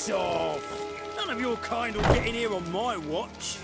Piss off! None of your kind will get in here on my watch.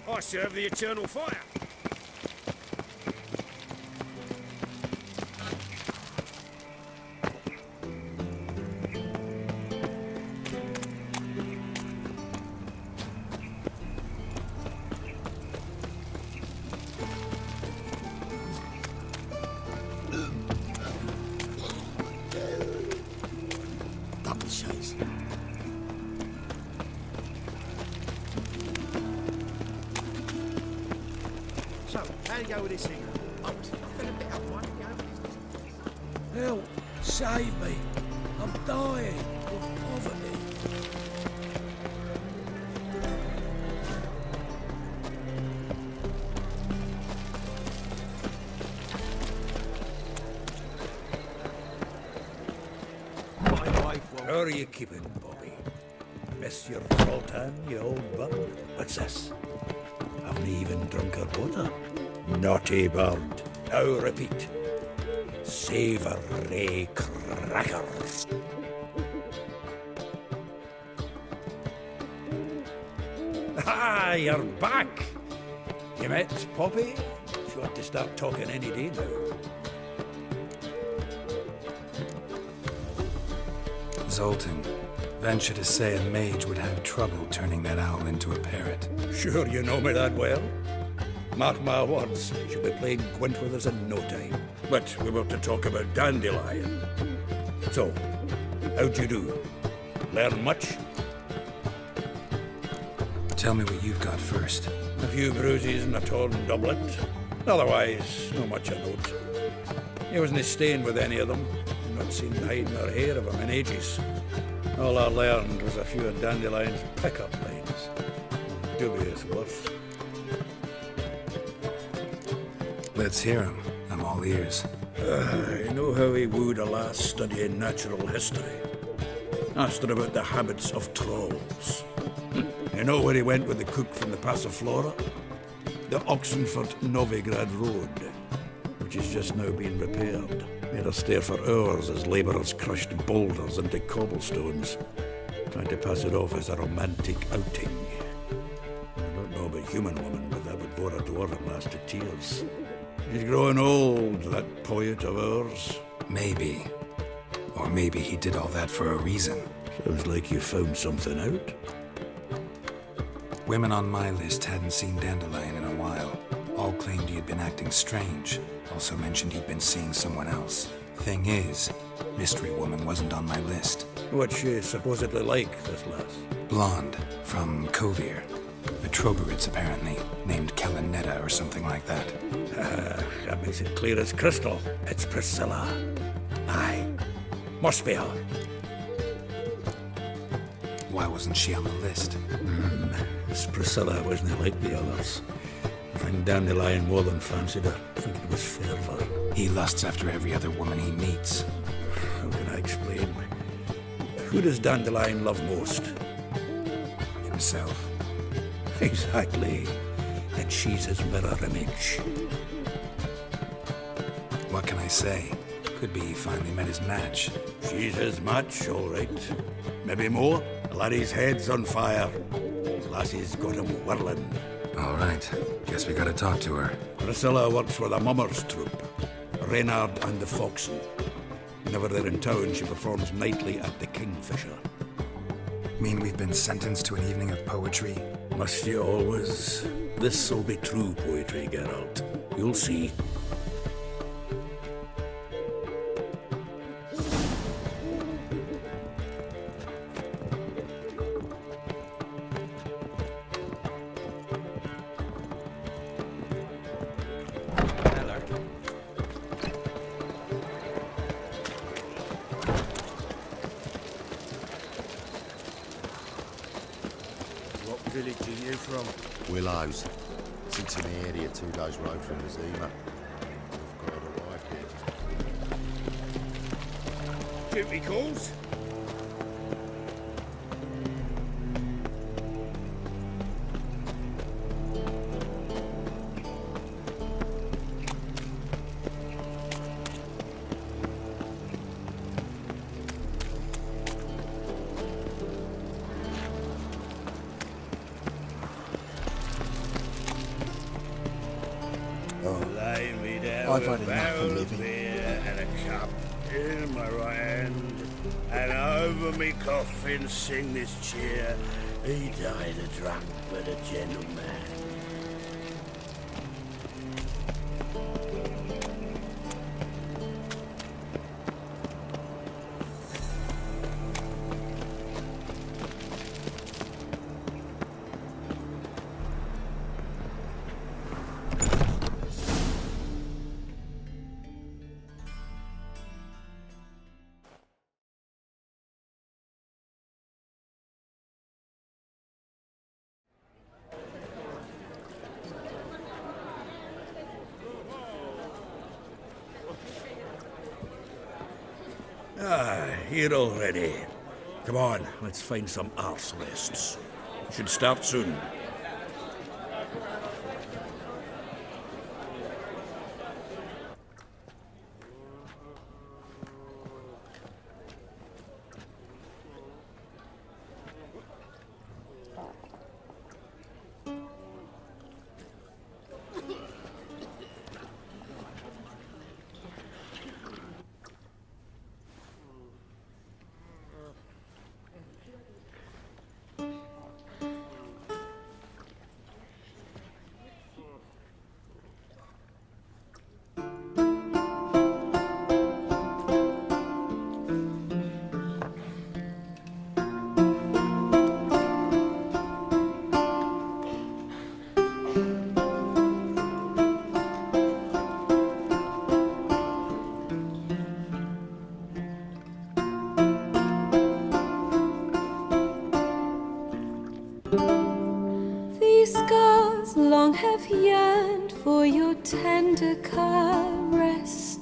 I serve the eternal fire. So, how do you go with this thing? I feel a bit up, mate. Help! Save me! I'm dying of poverty. My wife will... How are you keeping, Bobby? Miss your Sultan, you old bug? What's this? Haven't even drunk her water? Naughty bird. Now repeat. Savoury crackers. Ah, you're back! You met Poppy? She ought to start talking any day now. Zoltan, venture to say a mage would have trouble turning that owl into a parrot. Sure you know me that well. Mark my words, she'll be playing Gwent with us in no time. But we were to talk about Dandelion. So, how'd you do? Learn much? Tell me what you've got first. A few bruises and a torn doublet. Otherwise, not much of note. He wasn't staying with any of them. Not seen hiding or hair of him in ages. All I learned was a few of Dandelion's pick-up lines. Dubious worth. Let's hear him. I'm all ears. I know how he wooed a lass studying natural history. Asked her about the habits of trolls. You know where he went with the cook from the Passiflora? The Oxenford-Novigrad road, which is just now being repaired. Made her stare for hours as labourers crushed boulders into cobblestones, trying to pass it off as a romantic outing. I don't know about human woman, but that would bore a dwarven lass to tears. He's growing old, that poet of ours. Maybe. Or maybe he did all that for a reason. Sounds like you found something out. Women on my list hadn't seen Dandelion in a while. All claimed he had been acting strange. Also mentioned he'd been seeing someone else. Thing is, Mystery Woman wasn't on my list. What's she supposedly like, this lass? Blonde, from Kovir. A Troberits, apparently, named Kalanetta or something like that. That makes it clear as crystal. It's Priscilla. Aye. Must be her. Why wasn't she on the list? This Priscilla wasn't like the others. I think Dandelion more than fancied her. I think it was fervour. He lusts after every other woman he meets. How can I explain? Who does Dandelion love most? Himself. Exactly. And she's his mirror image. What can I say? Could be he finally met his match. She's his match, all right. Maybe more. Laddie's head's on fire. Lassie's got him whirling. All right. Guess we gotta talk to her. Priscilla works with a mummers troupe. Reynard and the Foxen. Whenever they're in town, she performs nightly at the Kingfisher. Mean we've been sentenced to an evening of poetry? Must you always? This'll be true poetry, Geralt. You'll see. What village are you from? Willows. Sits in the area 2 days' road from the Zima. I've got a wife here. Duty calls? I've had enough of living. Beer and a cup in my right hand, and over me coffin sing this cheer. He died a drunk but a gentleman. Here already. Come on, let's find some arse rests. Should start soon. These scars long have yearned for your tender caress,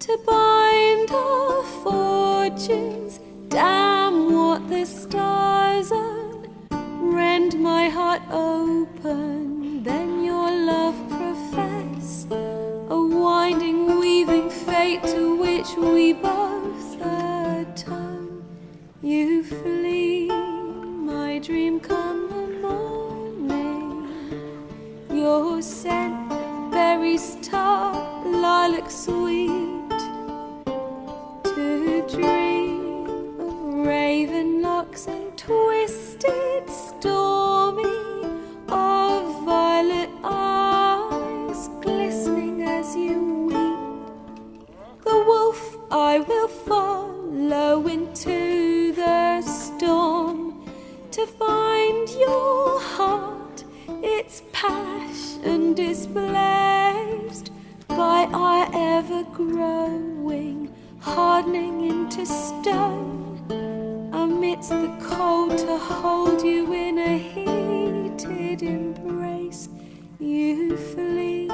to bind our fortunes. Damn what the stars own. Rend my heart open, then your love profess, a winding, weaving fate to which we both atone. You flee, my dream come the morning. Your scent, berries tart, lilac sweet, to dream of raven locks and twisted, stormy, of violet eyes glistening as you weep. The wolf I will follow into the storm, to find your heart, its passion displaced by our ever-growing, hardening into stone, amidst the cold to hold you in a heated embrace. You flee,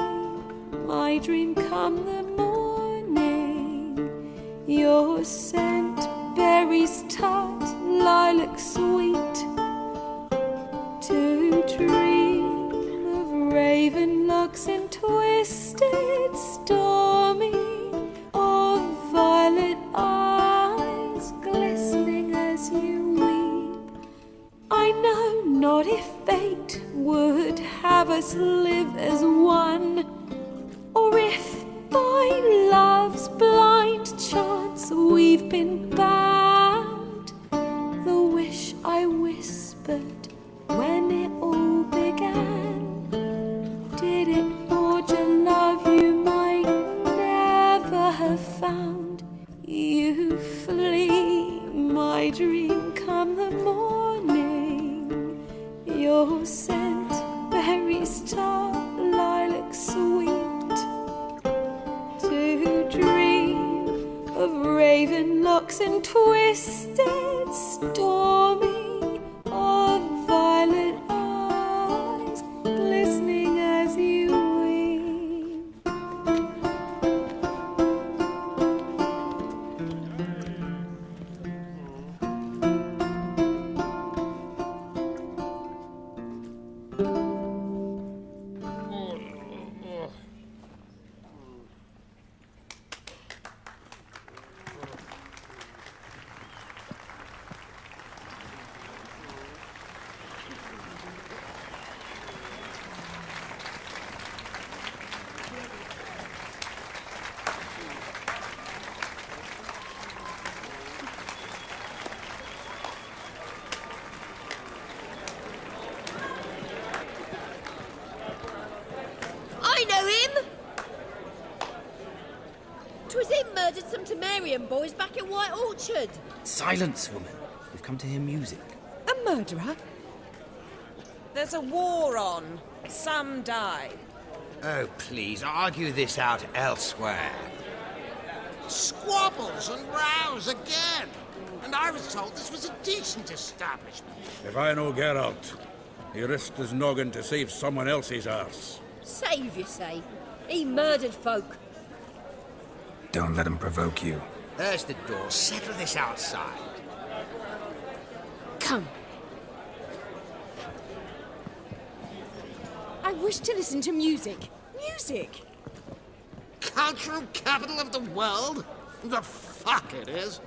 my dream come the morning, your scent, berries tart, lilac sweet, to dream of raven locks and twisted, stormy, of violet eyes glistening as you weep. I know not if fate would have us live as one, or if by love's blind chance we've been bound. The wish I whispered when it all began, did it forge a love you might never have found? You flee, my dream come the morning, your scent, berries tart, lilac sweet, to dream of raven locks and twisted, stormy, of violet eyes glistening as you weep. 'Twas him murdered some Temerian boys back at White Orchard. Silence, woman. We've come to hear music. A murderer? There's a war on. Some die. Oh, please, argue this out elsewhere. Squabbles and rows again. And I was told this was a decent establishment. If I know Geralt, he risked his noggin to save someone else's arse. Save, you say? He murdered folk. Don't let him provoke you. There's the door. Settle this outside. Come. I wish to listen to music. Music! Cultural capital of the world? The fuck it is.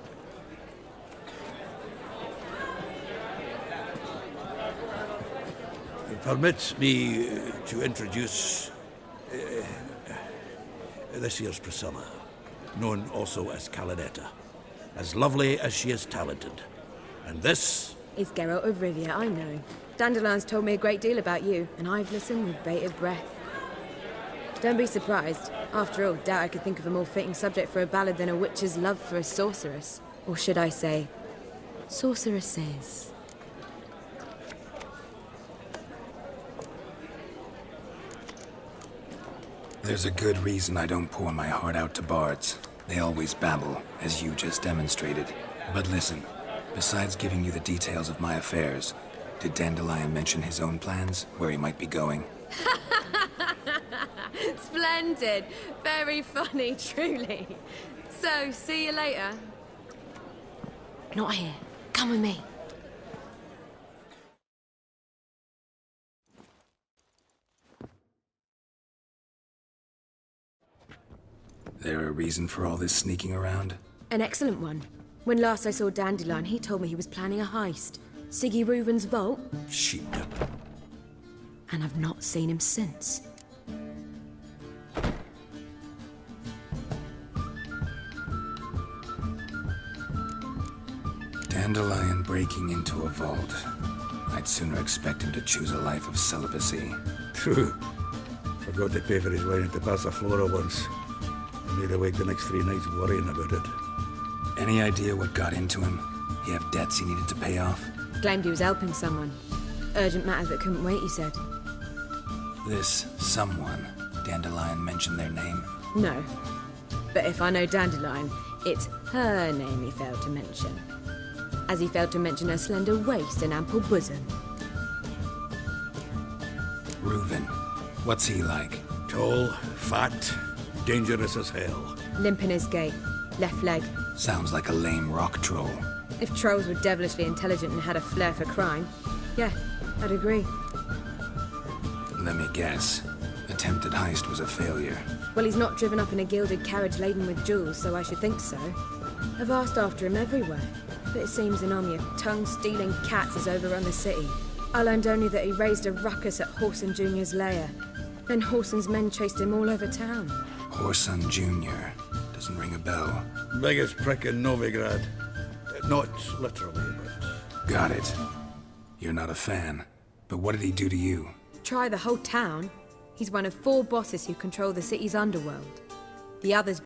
Permit me to introduce this year's Priscilla, known also as Calinetta, as lovely as she is talented. And this Is Geralt of Rivia, I know. Dandelion's told me a great deal about you, and I've listened with bated breath. Don't be surprised. After all, doubt I could think of a more fitting subject for a ballad than a witch's love for a sorceress. Or should I say, sorceresses. There's a good reason I don't pour my heart out to bards. They always babble, as you just demonstrated. But listen, besides giving you the details of my affairs, did Dandelion mention his own plans, where he might be going? Splendid. Very funny, truly. So, see you later. Not here. Come with me. There a reason for all this sneaking around? An excellent one. When last I saw Dandelion, he told me he was planning a heist. Siggy Reuven's vault, sheepdip. and I've not seen him since. Dandelion breaking into a vault. I'd sooner expect him to choose a life of celibacy. True. Forgot to pay for his wine at the Casa Flora once. I made awake the next 3 nights worrying about it. Any idea what got into him? He have debts he needed to pay off? Claimed he was helping someone. Urgent matters that couldn't wait, he said. This someone, Dandelion mentioned their name? No. But if I know Dandelion, it's her name he failed to mention. As he failed to mention her slender waist and ample bosom. Reuven. What's he like? Tall, fat, dangerous as hell. Limp in his gait. Left leg. Sounds like a lame rock troll. If trolls were devilishly intelligent and had a flair for crime, yeah, I'd agree. Let me guess. Attempted heist was a failure. Well, he's not driven up in a gilded carriage laden with jewels, so I should think so. I've asked after him everywhere, but it seems an army of tongue-stealing cats has overrun the city. I learned only that he raised a ruckus at Whoreson Jr.'s lair. Then Whoreson's men chased him all over town. Whoreson Jr. Doesn't ring a bell. Biggest prick in Novigrad. Not literally, but... Got it. You're not a fan. But what did he do to you? Try the whole town. He's one of 4 bosses who control the city's underworld. The others